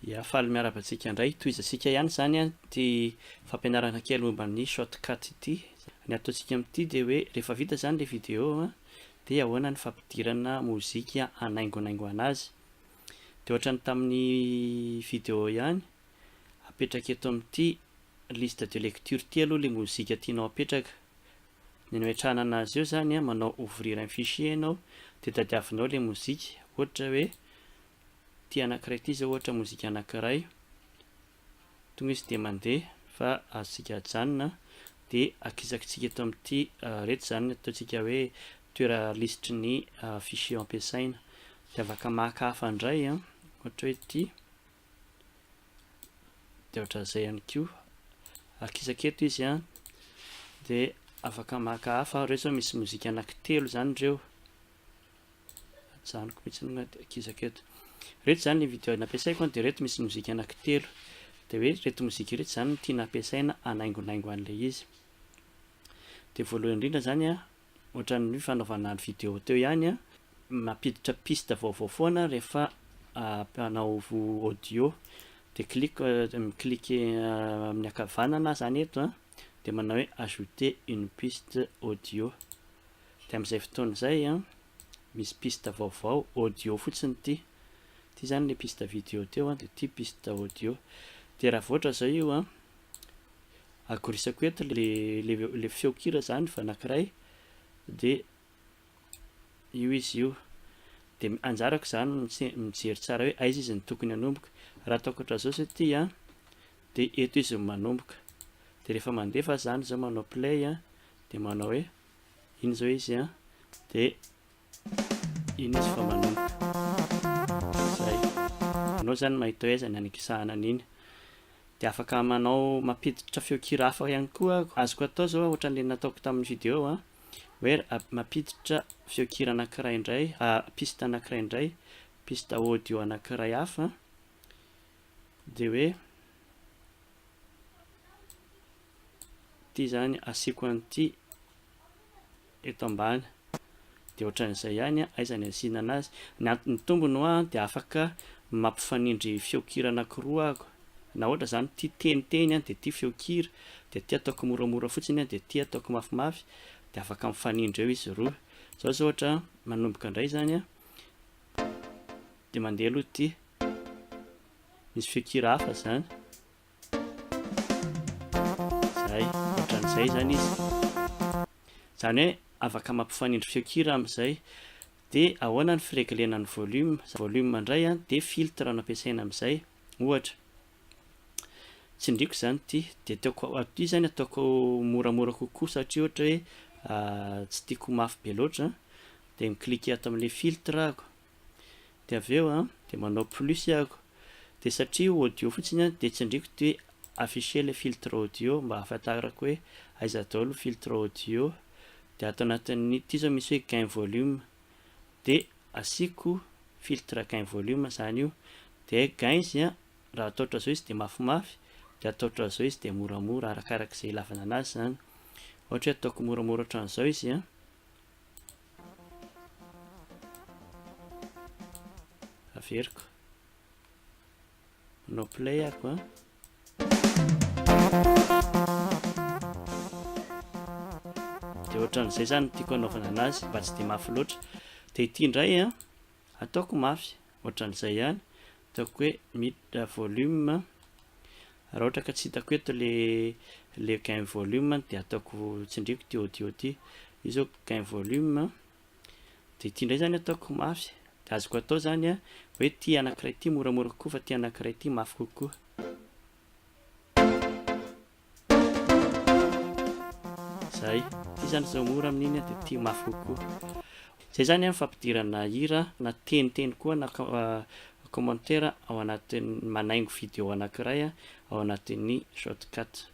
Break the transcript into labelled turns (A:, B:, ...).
A: Ya faly miarabantsika indray toy izasika ihany zany a ty fampianarana kely momba ny shortcut ity. Ny ataontsika am'ty de hoe rehefa vita zany le vidéo a de ahoana ny fampidirana mozika hanaingonaingo anazy. De ohatran'ny tamin'ny vidéo ihany, apetraka eto am'ty liste de lecture ty aloha le mozika tianao apetraka. Ny ametrahana anazy eo zany a manao ouvrir un fichier ianao de tadiavinao le mozika, ohatra hoe ty anankiray ty zao ohatra mozika anankiray, tonga izy de mandeha fa azontsika hajanona de akisakitsika eto am'ty reto zany ataontsika hoe toera-lisitry ny fichier ampiasaina de afaka maka hafa indray a, ohatra hoe ty de ohatran'izay ihany koa, akisaka eto izy a de afaka maka hafa, reo zao misy mozika anankitelo zany reo, ajanoko mihitsy de akisaka eto. Reto zany le vidéo nampiasaiko de reto misy mozika anankitelo de hoe reto mozika reto zany no tiana ampiasaina hanaingonaingo an'le izy. De voalohany indrindra zany a, ohatran'ny fanaovana ny vidéo teo ihany a, mampiditra piste vaovao foana rehefa hanao audio de cliquer amin'ny ankavanana zany eto a de manao hoe ajouter une piste audio. De am'izay fotoana zay a misy piste vaovao audio fotsiny ty. Ty zany le piste vidéo teo a de ty piste audio. De raha vao ohatra zao io a agorisako eto le feon-kira zany fa anankiray de io izy io. De anjarako zany mijery tsara hoe aiza izy ny tokony hanomboka. Raha ataoko ohatran'izao zao ty a de eto izy no manomboka. De rehefa mandefa zany zao manao play a de manao hoe iny zao izy a de iny izy fa manomboka. Zay. Anao zany mahita hoe aiza ny anakisahana an'iny. De afaka manao mampiditra feon-kira hafa ihany koa azoko atao zao ohatran'le nataoko tamin'ny vidéo a, hoe mampiditra feon-kira anankiray indray, piste anankiray indray, piste audio anankiray hafa de hoe ty zany asiako an'ty eto ambany. De ohatran'izay ihany a, aiza ny asiana anazy. Ny tombony ho a de afaka mampifanindry feon-kira anankiroa ako. Na ohatra zany ty teniteny a de ty feon-kira, de ty ataoko moramora fotsiny a de ty ataoko mafimafy de afaka mifanindry eo izy roa. Zao zao ohatra manomboka indray zany a de mandeha aloha ty, misy feon-kira hafa zany. Zay, ohatran'izay zany izy. Zany hoe afaka mampifanindry feon-kira am'izay. De ahoana ny fireglena ny volume indray a de filtre no ampiasaina am'izay. Ohatra tsindriako zany ty de ataoko ty zany ataoko moramora kokoa satria ohatra hoe tsy tiako mafy be loatra de mi-cliquer ato am'le filtre ako. De aveo a de manao plus ako. De satria audio fotsiny a de tsindriako ty hoe afficher le filtre audio mba ahafantarako hoe aiza daholo filtre audio. De ato anatin'ny ty zao misy hoe gain volume de asiako filtre gain volume zany io. De gain izy a raha atao ohatran'izao izy de mafimafy, de atao ohatran'izao izy de moramora arakarak'izay ilavana anazy zany. Ohatra hoe ataoko moramora ohatran'izao izy a, averiko, manao play ako a. De ohatran'izay zany tiako hanaovana anazy mba tsy de mafy loatra. De ity indray a ataoko mafy, ohatran'izay ihany, ataoko hoe miditra volume. Raha ohatra ka tsy hitako eto le gain volume de ataoko tsindriako ty audio ty. Io zao gain volume de ity indray zany ataoko mafy. De azoko atao zany a hoe ty anankiray ty moramora kokoa fa ty anankiray ty mafy kokoa. Zay, ty zany zao mora amin'iny de ty mafy kokoa. Zay zany a fampidirana hira na teniteny koa na commentaire ao anatin'ny manaingo vidéo anankiray ao anatin'ny shortcut.